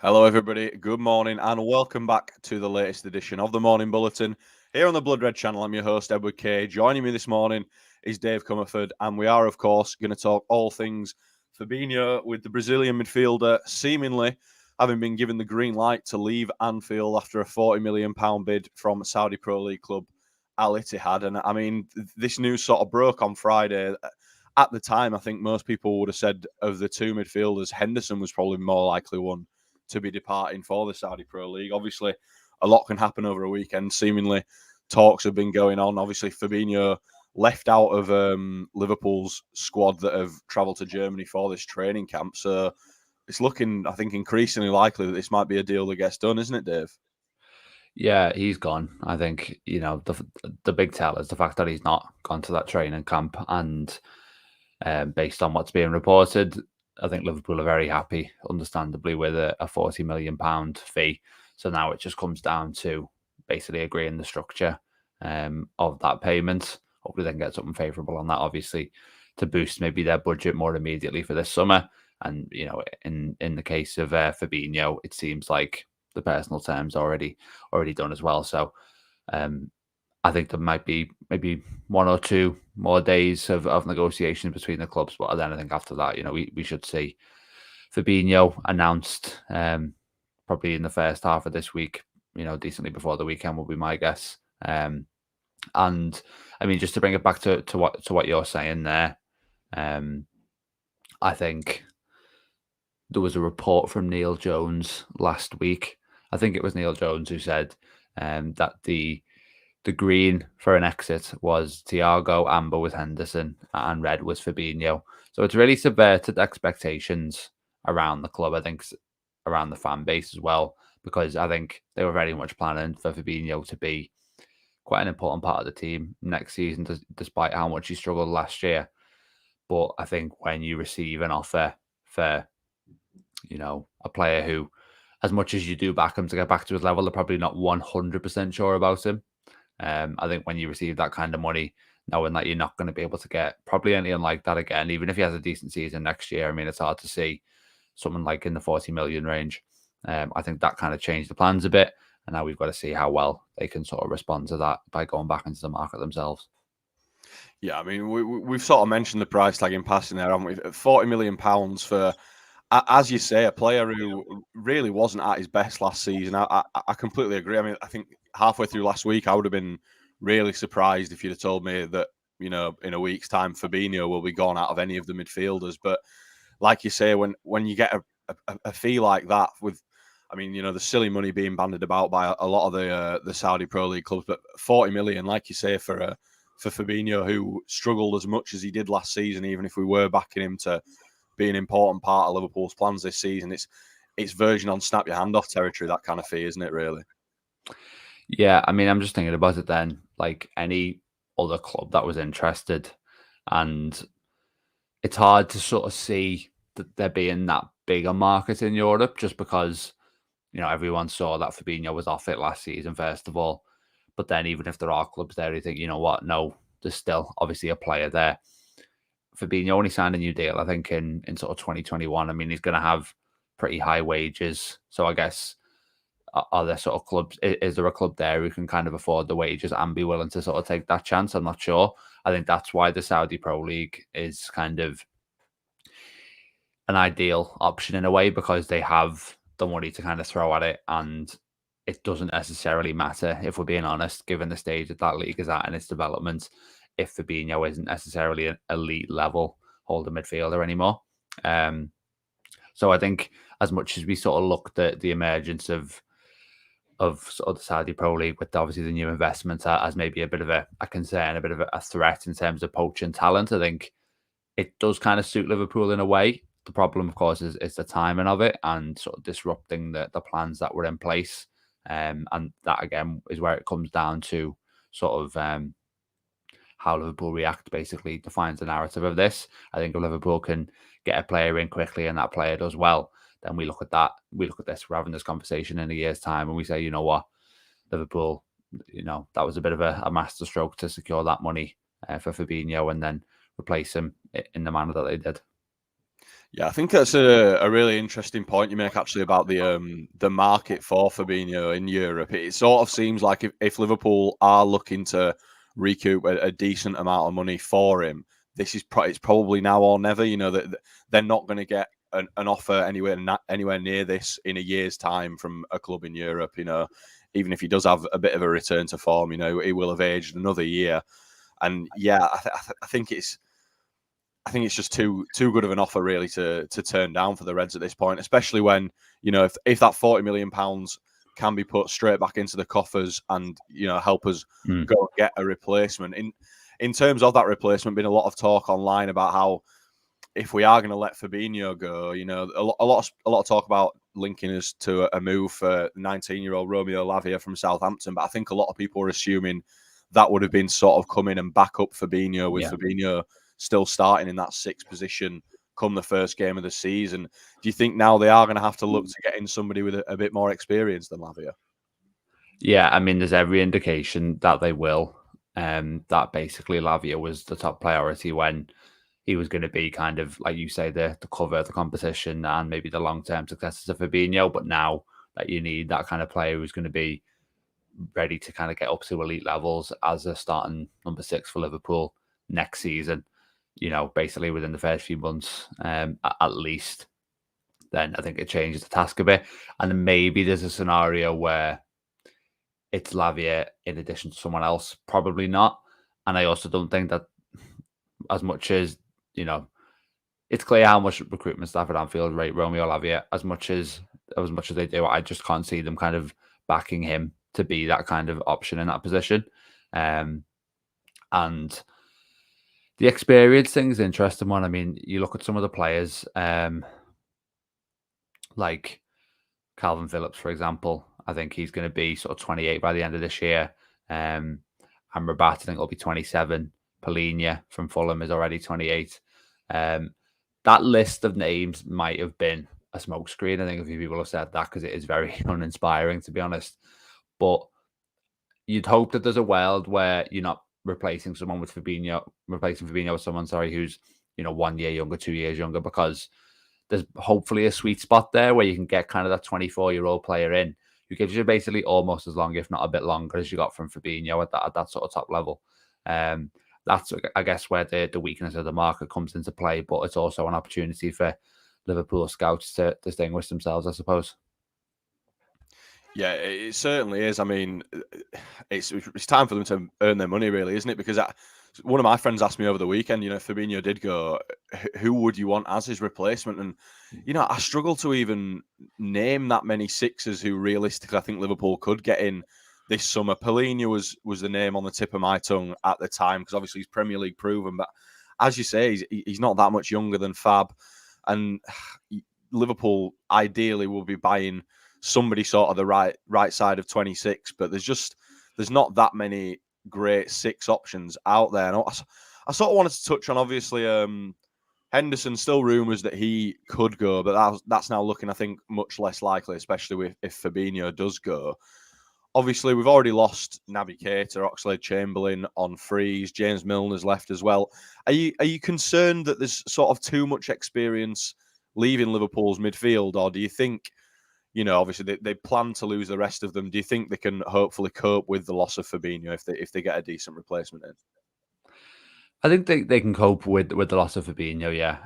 Hello, everybody. Good morning, and welcome back to the latest edition of the Morning Bulletin here on the Blood Red channel. I'm your host, Edward Kay. Joining me this morning is Dave Comerford, and we are, of course, going to talk all things Fabinho, with the Brazilian midfielder seemingly having been given the green light to leave Anfield after a £40 million bid from Saudi Pro League club Al Ittihad. And I mean, this news sort of broke on Friday. At the time, I think most people would have said of the two midfielders, Henderson was probably more likely one to be departing for the Saudi Pro League. Obviously, a lot can happen over a weekend. Seemingly, talks have been going on. Obviously, Fabinho left out of Liverpool's squad that have travelled to Germany for this training camp. So it's looking, I think, increasingly likely that this might be a deal that gets done, isn't it, Dave? Yeah, he's gone. I think, the big tell is the fact that he's not gone to that training camp. And based on what's being reported, I think Liverpool are very happy, understandably, with a £40 million fee. So now it just comes down to basically agreeing the structure of that payment. Hopefully they can get something favourable on that, obviously, to boost maybe their budget more immediately for this summer. And, in the case of Fabinho, it seems like the personal terms already done as well. So I think there might be maybe one or two more days of negotiations between the clubs, but then I think after that, we should see Fabinho announced probably in the first half of this week. Decently before the weekend will be my guess. And I mean, just to bring it back to what you're saying there, I think there was a report from Neil Jones last week. I think it was Neil Jones who said that the green for an exit was Thiago, amber was Henderson, and red was Fabinho. So it's really subverted expectations around the club, I think, around the fan base as well, because I think they were very much planning for Fabinho to be quite an important part of the team next season, despite how much he struggled last year. But I think when you receive an offer for, a player who, as much as you do back him to get back to his level, they're probably not 100% sure about him. I think when you receive that kind of money, knowing that you're not going to be able to get probably anything like that again, even if he has a decent season next year, I mean, it's hard to see someone like in the 40 million range. I think that kind of changed the plans a bit. And now we've got to see how well they can sort of respond to that by going back into the market themselves. Yeah, I mean, we've sort of mentioned the price tag in passing there, haven't we? £40 million for, as you say, a player who really wasn't at his best last season. I completely agree. I mean, I think halfway through last week, I would have been really surprised if you'd have told me that, in a week's time, Fabinho will be gone out of any of the midfielders. But like you say, when you get a fee like that with, I mean, the silly money being bandied about by a lot of the Saudi Pro League clubs, but 40 million, like you say, for Fabinho, who struggled as much as he did last season, even if we were backing him to be an important part of Liverpool's plans this season, it's version on snap your hand off territory, that kind of fee, isn't it, really? Yeah, I mean, I'm just thinking about it then, like any other club that was interested, and it's hard to sort of see that there being that big a market in Europe just because, everyone saw that Fabinho was off it last season, first of all. But then even if there are clubs there, you think, you know what, no, there's still obviously a player there. Fabinho only signed a new deal, I think, in sort of 2021. I mean, he's going to have pretty high wages. So I guess, are there sort of clubs, is there a club there who can kind of afford the wages and be willing to sort of take that chance? I'm not sure. I think that's why the Saudi Pro League is kind of an ideal option in a way, because they have the money to kind of throw at it, and it doesn't necessarily matter, if we're being honest, given the stage that league is at in its development, if Fabinho isn't necessarily an elite level holding midfielder anymore. So I think as much as we sort of looked at the emergence of sort of the Saudi Pro League with obviously the new investment as maybe a bit of a concern, a bit of a threat in terms of poaching talent, I think it does kind of suit Liverpool in a way. The problem, of course, is the timing of it and sort of disrupting the plans that were in place. And that, again, is where it comes down to sort of how Liverpool react, basically defines the narrative of this. I think if Liverpool can get a player in quickly and that player does well, then we look at that. We look at this, we're having this conversation in a year's time, and we say, you know what, Liverpool, that was a bit of a masterstroke to secure that money for Fabinho and then replace him in the manner that they did. Yeah, I think that's a really interesting point you make actually about the market for Fabinho in Europe. It sort of seems like if Liverpool are looking to recoup a decent amount of money for him, this is it's probably now or never. You know that they're not going to get an offer anywhere near this in a year's time from a club in Europe. You know, even if he does have a bit of a return to form, you know, he will have aged another year. And yeah, I think it's just too good of an offer really to turn down for the Reds at this point, especially when, you know, if that £40 million can be put straight back into the coffers and, you know, help us go and get a replacement. In terms of that replacement, been a lot of talk online about how if we are going to let Fabinho go, you know, a lot of talk about linking us to a move for 19-year-old Romeo Lavia from Southampton, but I think a lot of people are assuming that would have been sort of come in and back up Fabinho, with Fabinho still starting in that sixth position come the first game of the season. Do you think now they are going to have to look to get in somebody with a bit more experience than Lavia? Yeah, I mean, there's every indication that they will. That basically Lavia was the top priority when he was going to be kind of, like you say, the cover of the competition and maybe the long-term successors of Fabinho. But now that you need that kind of player who's going to be ready to kind of get up to elite levels as a starting number 6 for Liverpool next season, you know, basically within the first few months, at least, then I think it changes the task a bit. And then maybe there's a scenario where it's Lavia in addition to someone else. Probably not. And I also don't think that, as much as, you know, it's clear how much recruitment staff at Anfield rate Romeo Lavia, as much as they do, I just can't see them kind of backing him to be that kind of option in that position. And the experience thing is an interesting one. I mean, you look at some of the players, like Calvin Phillips, for example. I think he's going to be sort of 28 by the end of this year. And Rabat, I think, will be 27. Polinia from Fulham is already 28. That list of names might have been a smokescreen. I think a few people have said that because it is very uninspiring, to be honest. But you'd hope that there's a world where you're not replacing Fabinho with someone, who's, you know, 1 year younger, 2 years younger, because there's hopefully a sweet spot there where you can get kind of that 24-year-old player in who gives you basically almost as long, if not a bit longer, as you got from Fabinho at that sort of top level. That's, I guess, where the weakness of the market comes into play, but it's also an opportunity for Liverpool scouts to distinguish themselves, I suppose. Yeah, it certainly is. I mean, it's time for them to earn their money, really, isn't it? Because one of my friends asked me over the weekend, you know, if Fabinho did go, who would you want as his replacement? And, you know, I struggle to even name that many sixers who realistically I think Liverpool could get in this summer. Polinia was the name on the tip of my tongue at the time, because obviously he's Premier League proven. But as you say, he's not that much younger than Fab. And Liverpool ideally will be buying somebody sort of the right side of 26, but there's not that many great six options out there. And I sort of wanted to touch on, obviously, Henderson, still rumours that he could go, but that's now looking, I think, much less likely, especially if Fabinho does go. Obviously, we've already lost Naby Keita, Oxlade-Chamberlain on freeze. James Milner's left as well. Are you concerned that there's sort of too much experience leaving Liverpool's midfield, or do you think, you know, obviously they plan to lose the rest of them? Do you think they can hopefully cope with the loss of Fabinho if they get a decent replacement in? I think they can cope with the loss of Fabinho, yeah.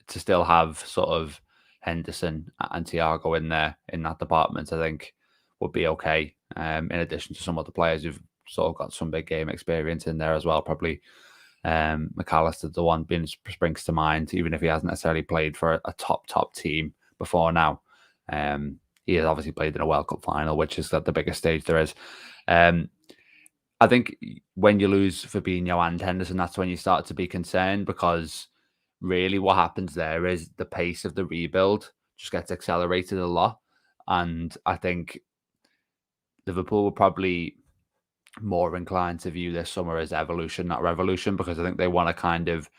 To still have sort of Henderson and Thiago in there in that department, I think would be okay. In addition to some other players who've sort of got some big game experience in there as well. Probably McAllister, the one springs to mind, even if he hasn't necessarily played for a top team before now. He has obviously played in a World Cup final, which is the biggest stage there is. I think when you lose Fabinho and Henderson, that's when you start to be concerned, because really what happens there is the pace of the rebuild just gets accelerated a lot. And I think Liverpool were probably more inclined to view this summer as evolution, not revolution, because I think they want to kind of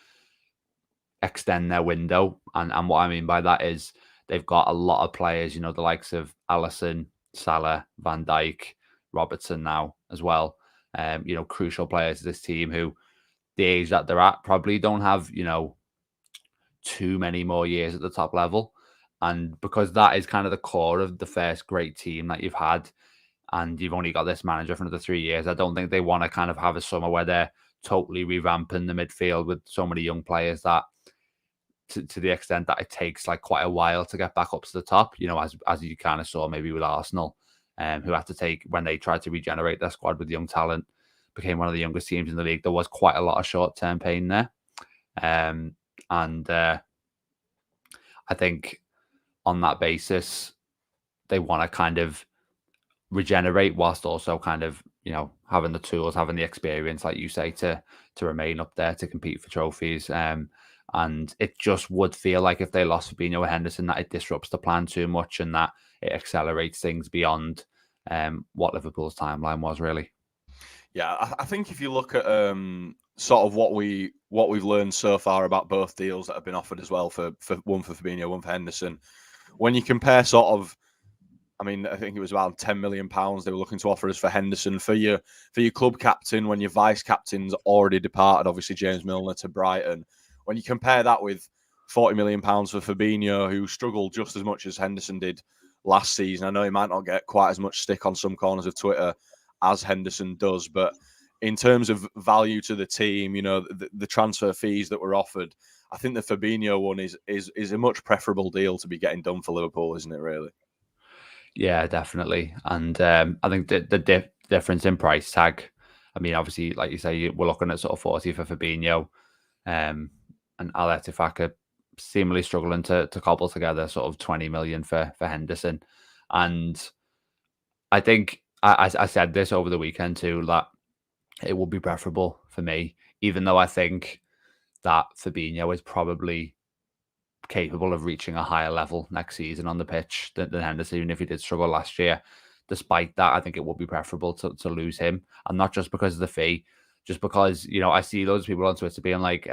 extend their window. And what I mean by that is they've got a lot of players, you know, the likes of Alisson, Salah, Van Dijk, Robertson now as well. You know, crucial players to this team who, the age that they're at, probably don't have, you know, too many more years at the top level. And because that is kind of the core of the first great team that you've had, and you've only got this manager for another 3 years, I don't think they want to kind of have a summer where they're totally revamping the midfield with so many young players that to the extent that it takes like quite a while to get back up to the top, as you kind of saw maybe with Arsenal, who had to take, when they tried to regenerate their squad with young talent, became one of the youngest teams in the league. There was quite a lot of short-term pain there. And I think on that basis, they want to kind of regenerate whilst also kind of, having the tools, having the experience, like you say, to remain up there, to compete for trophies. And it just would feel like if they lost Fabinho or Henderson, that it disrupts the plan too much and that it accelerates things beyond what Liverpool's timeline was, really. Yeah, I think if you look at sort of what we've learned so far about both deals that have been offered as well, for one for Fabinho, one for Henderson, when you compare sort of, I mean, I think it was about £10 million they were looking to offer us for Henderson, for your club captain, when your vice captain's already departed, obviously James Milner to Brighton. When you compare that with £40 million for Fabinho, who struggled just as much as Henderson did last season. I know he might not get quite as much stick on some corners of Twitter as Henderson does, but in terms of value to the team, the transfer fees that were offered, I think the Fabinho one is a much preferable deal to be getting done for Liverpool, isn't it, really? Yeah, definitely. And I think the difference in price tag, I mean, obviously, like you say, we're looking at sort of 40 for Fabinho, and Ittihad seemingly struggling to cobble together sort of 20 million for Henderson. And I think I said this over the weekend too, that it would be preferable for me, even though I think that Fabinho is probably capable of reaching a higher level next season on the pitch than Henderson, even if he did struggle last year. Despite that, I think it would be preferable to lose him, and not just because of the fee, just because I see those people on Twitter being like,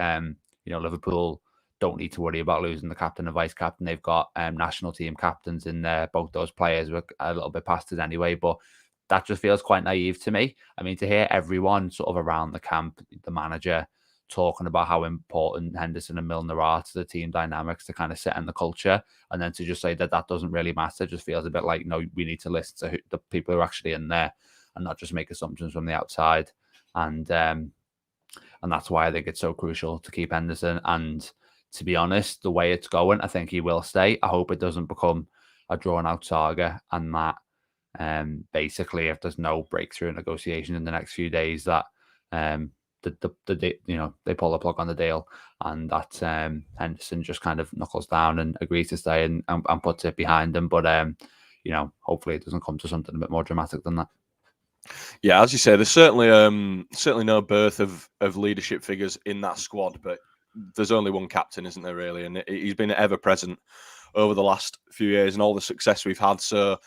Liverpool don't need to worry about losing the captain and vice captain. They've got national team captains in there. Both those players were a little bit past it anyway, but that just feels quite naive to me. I mean, to hear everyone sort of around the camp, the manager, talking about how important Henderson and Milner are to the team dynamics, to kind of set in the culture, and then to just say that doesn't really matter, just feels a bit like, no, we need to listen to the people who are actually in there and not just make assumptions from the outside. And that's why I think it's so crucial to keep Henderson. And to be honest, the way it's going, I think he will stay. I hope it doesn't become a drawn-out saga, and that basically, if there's no breakthrough negotiation in the next few days, that they pull the plug on the deal, and that Henderson just kind of knuckles down and agrees to stay and puts it behind him. But hopefully it doesn't come to something a bit more dramatic than that. Yeah, as you say, there's certainly no birth of leadership figures in that squad, but there's only one captain, isn't there, really? And he's been ever present over the last few years and all the success we've had. So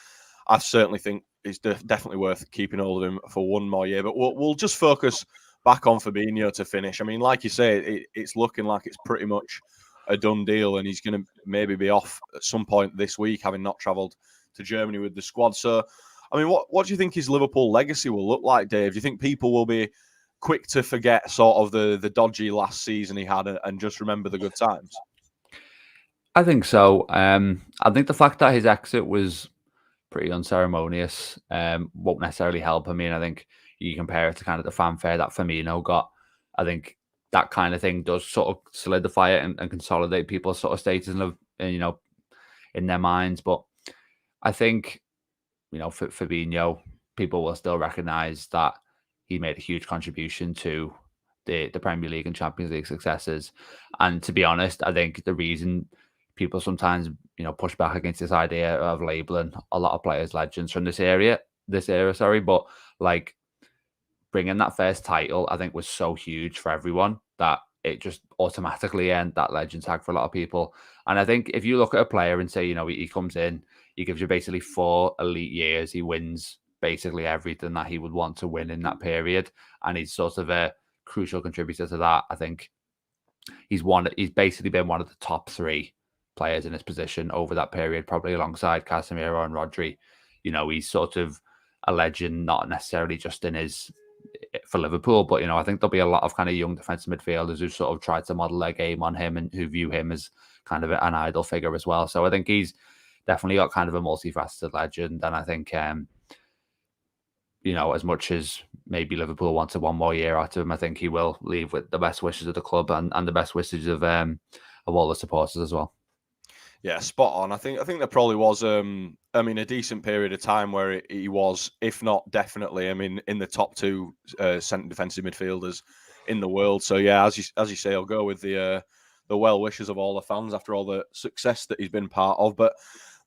I certainly think it's definitely worth keeping hold of him for one more year. But we'll just focus back on Fabinho to finish. I mean, like you say, it's looking like it's pretty much a done deal, and he's going to maybe be off at some point this week, having not travelled to Germany with the squad. So, I mean, what do you think his Liverpool legacy will look like, Dave? Do you think people will be quick to forget sort of the dodgy last season he had and just remember the good times? I think so. I think the fact that his exit was pretty unceremonious won't necessarily help. I mean, I think you compare it to kind of the fanfare that Firmino got. I think that kind of thing does sort of solidify it and consolidate people's sort of status in their minds. But I think, for Fabinho, people will still recognise that he made a huge contribution to the Premier League and Champions League successes. And to be honest, I think the reason people sometimes, push back against this idea of labeling a lot of players legends from this era, but like bringing that first title, I think was so huge for everyone that it just automatically earned that legend tag for a lot of people. And I think if you look at a player and say, he comes in, he gives you basically 4 elite years, he wins basically everything that he would want to win in that period, and he's sort of a crucial contributor to that. I think he's basically been one of the top 3 players in his position over that period, probably alongside Casemiro and Rodri. He's sort of a legend, not necessarily just in his for Liverpool. But I think there'll be a lot of kind of young defensive midfielders who sort of try to model their game on him and who view him as kind of an idol figure as well. So I think he's definitely got kind of a multifaceted legend, and I think as much as maybe Liverpool wanted one more year out of him, I think he will leave with the best wishes of the club and the best wishes of all the supporters as well. Yeah, spot on. I think there probably was, a decent period of time where he was, if not definitely, in the top two centre defensive midfielders in the world. So yeah, as you say, I'll go with the well wishes of all the fans after all the success that he's been part of. But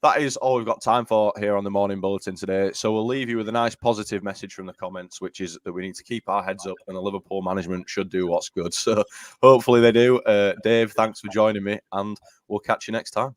that is all we've got time for here on the Morning Bulletin today. So we'll leave you with a nice positive message from the comments, which is that we need to keep our heads up and the Liverpool management should do what's good. So hopefully they do. Dave, thanks for joining me, and we'll catch you next time.